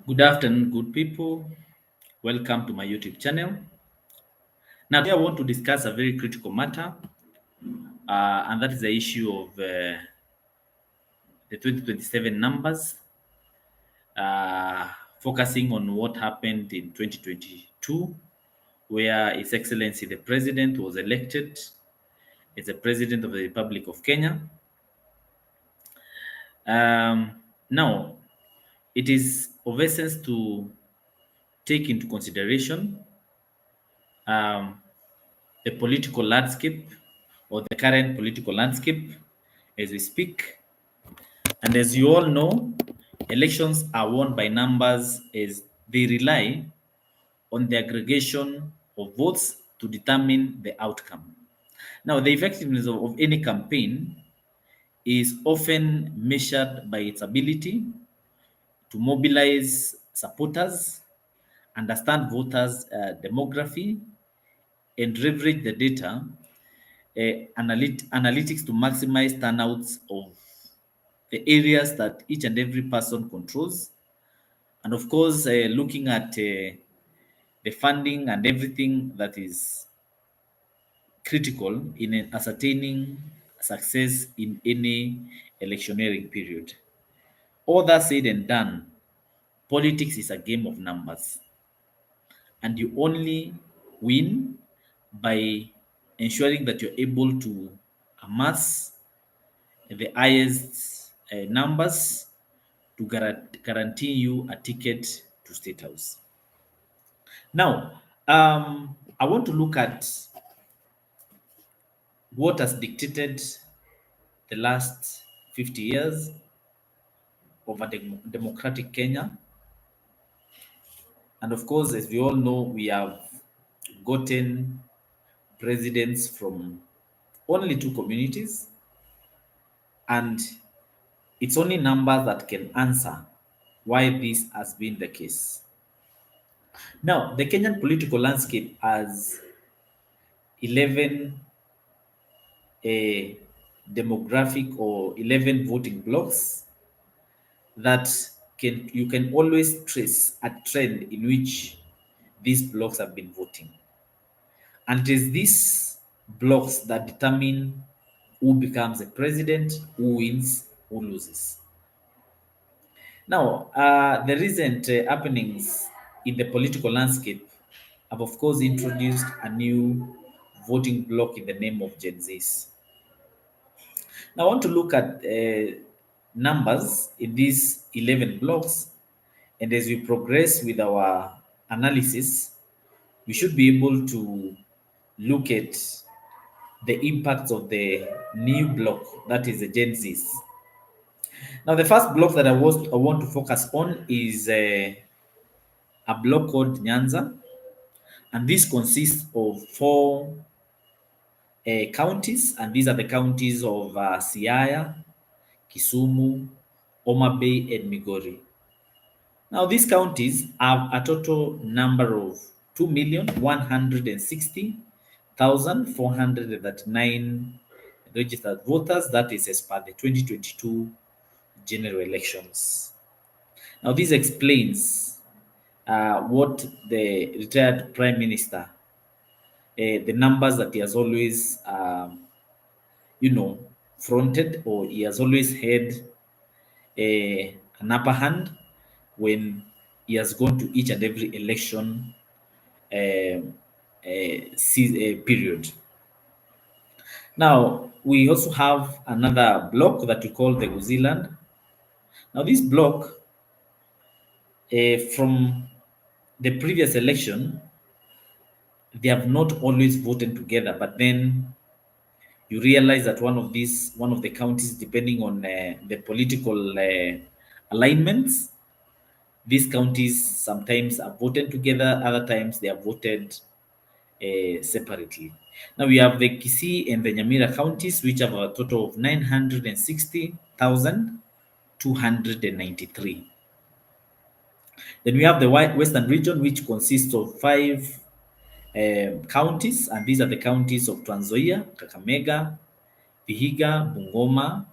Good afternoon, good people. Welcome to my YouTube channel. Now, today I want to discuss a very critical matter, and that is the issue of the 2027 numbers, uh, focusing on what happened in 2022, where His Excellency the President was elected as the President of the Republic of Kenya. Now, it is of essence to take into consideration um, the political landscape or the current political landscape as we speak. And as you all know, elections are won by numbers as they rely on the aggregation of votes to determine the outcome. Now, the effectiveness of any campaign is often measured by its ability to mobilize supporters, understand voters' demography, and leverage the data analytics to maximize turnouts of the areas that each and every person controls. And of course, looking at the funding and everything that is critical in ascertaining success in any electioneering period. All that said and done, politics is a game of numbers, and you only win by ensuring that you're able to amass the highest numbers to guarantee you a ticket to State House. Now, I want to look at what has dictated the last 50 years of a democratic Kenya. And of course, as we all know, we have gotten presidents from only two communities, and it's only numbers that can answer why this has been the case. Now, the Kenyan political landscape has 11 demographic or 11 voting blocks that you can always trace a trend in which these blocks have been voting. And it is these blocks that determine who becomes a president, who wins, who loses. Now, the recent happenings in the political landscape have, of course, introduced a new voting bloc in the name of Gen Zs. Now, I want to look at numbers in these 11 blocks, and as we progress with our analysis, we should be able to look at the impacts of the new block, that is the Gen Zs. Now, the first block that I want to focus on is a block called Nyanza, and this consists of four counties, and these are the counties of Siaya, Kisumu, Homa Bay, and Migori. Now, these counties have a total number of 2,160,439 registered voters. That is as per the 2022 general elections. Now, this explains what the retired prime minister, the numbers that he has always, fronted, or he has always had an upper hand when he has gone to each and every election period. Now, we also have another block that we call the Guziland. Now, this block, from the previous election, they have not always voted together, but then you realize that one of the counties, depending on the political alignments, these counties sometimes are voted together, other times they are voted separately. Now we have the Kisii and the Nyamira counties, which have a total of 960,293. Then we have the Western region, which consists of five counties, and these are the counties of Trans Nzoia, Kakamega, Vihiga, Bungoma,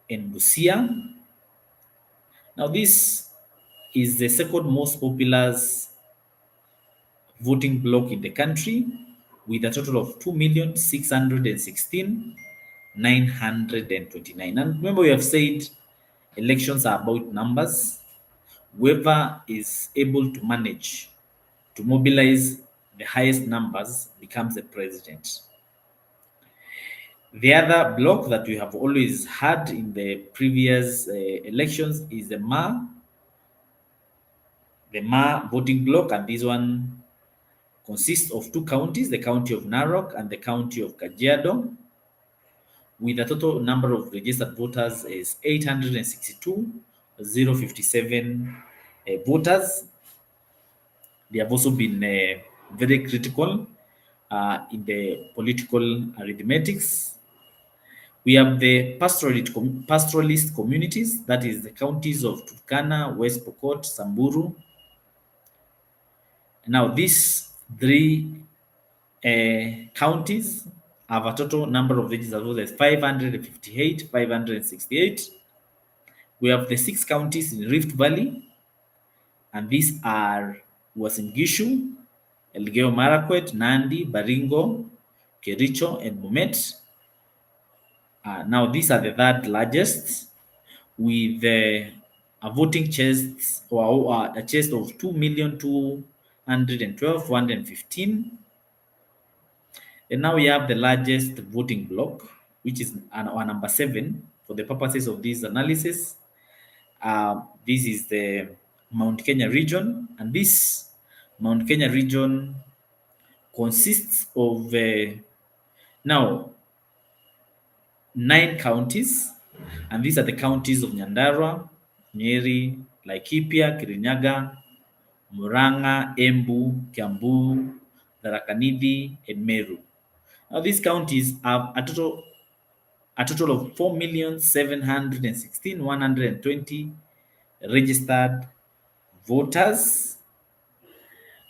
and Busia. Now, this is the second most popular voting bloc in the country with a total of 2,616,929. And remember, we have said elections are about numbers. Whoever is able to manage to mobilize the highest numbers becomes the president. The other block that we have always had in the previous elections is the Ma voting block, and this one consists of two counties, the county of Narok and the county of Kajiado, with a total number of registered voters is 862,057 voters. They have also been very critical in the political arithmetics. We have the pastoralist communities, that is the counties of Turkana, West Pokot, Samburu. Now, these three counties have a total number of registered voters 558, 568. We have the six counties in Rift Valley, and these are Uasin Gishu, Elgeyo Marakwet, Nandi, Baringo, Kericho, and Bomet. Now, these are the third largest, with a voting chest or a chest of 2,212,115. And now we have the largest voting bloc, which is our number 7 for the purposes of this analysis. This is the Mount Kenya region, and this Mount Kenya region consists of now 9 counties, and these are the counties of Nyandarua, Nyeri, Laikipia, Kirinyaga, Murang'a, Embu, Kiambu, Tharaka Nithi, and Meru. Now, these counties have a total of 4,716,120 registered voters.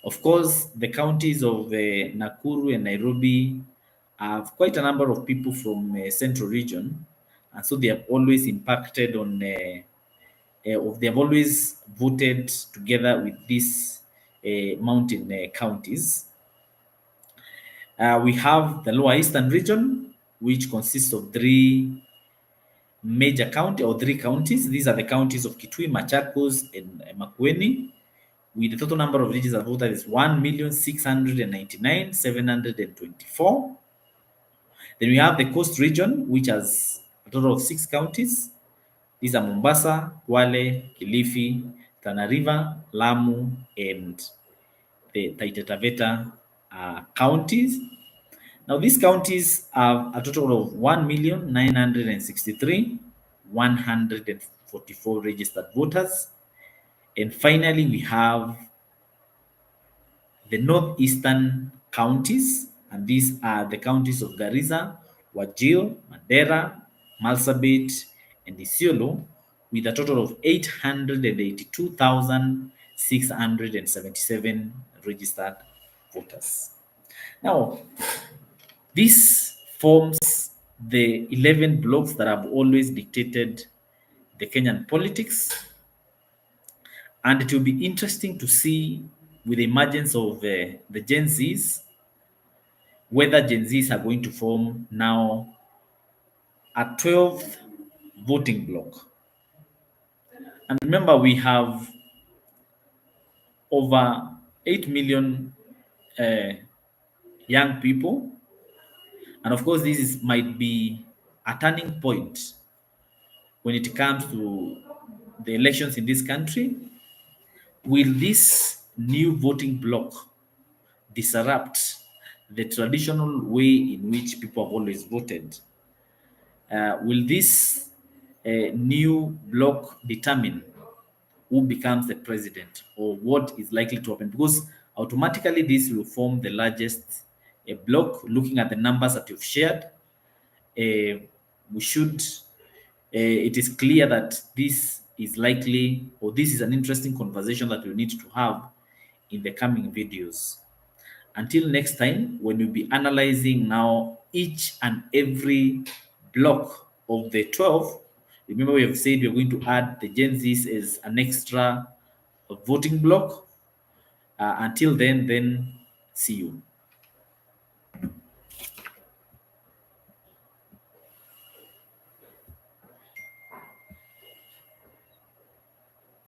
Of course, the counties of Nakuru and Nairobi have quite a number of people from central region, and so they have always impacted on they have always voted together with these mountain counties. We have the Lower Eastern region, which consists of three counties. These are the counties of Kitui, Machakos, and Makueni, with the total number of registered voters is 1,699,724. Then we have the Coast region, which has a total of 6 counties. These are Mombasa, Kwale, Kilifi, Tana River, Lamu, and the Taita Taveta counties. Now, these counties have a total of 1,963,144 registered voters. And finally, we have the northeastern counties, and these are the counties of Garissa, Wajir, Mandera, Marsabit, and Isiolo, with a total of 882,677 registered voters. Now, this forms the 11 blocks that have always dictated the Kenyan politics. And it will be interesting to see, with the emergence of the Gen Zs, whether Gen Zs are going to form now a 12th voting block. And remember, we have over 8 million young people. And of course, might be a turning point when it comes to the elections in this country. Will this new voting bloc disrupt the traditional way in which people have always voted? Will this new bloc determine who becomes the president or what is likely to happen? Because automatically this will form the largest bloc. Looking at the numbers that you've shared, it is clear that this is likely, or this is an interesting conversation that we need to have in the coming videos. Until next time, when we'll be analyzing now each and every block of the 12, remember we have said we're going to add the Gen Zs as an extra voting block. Until then see you.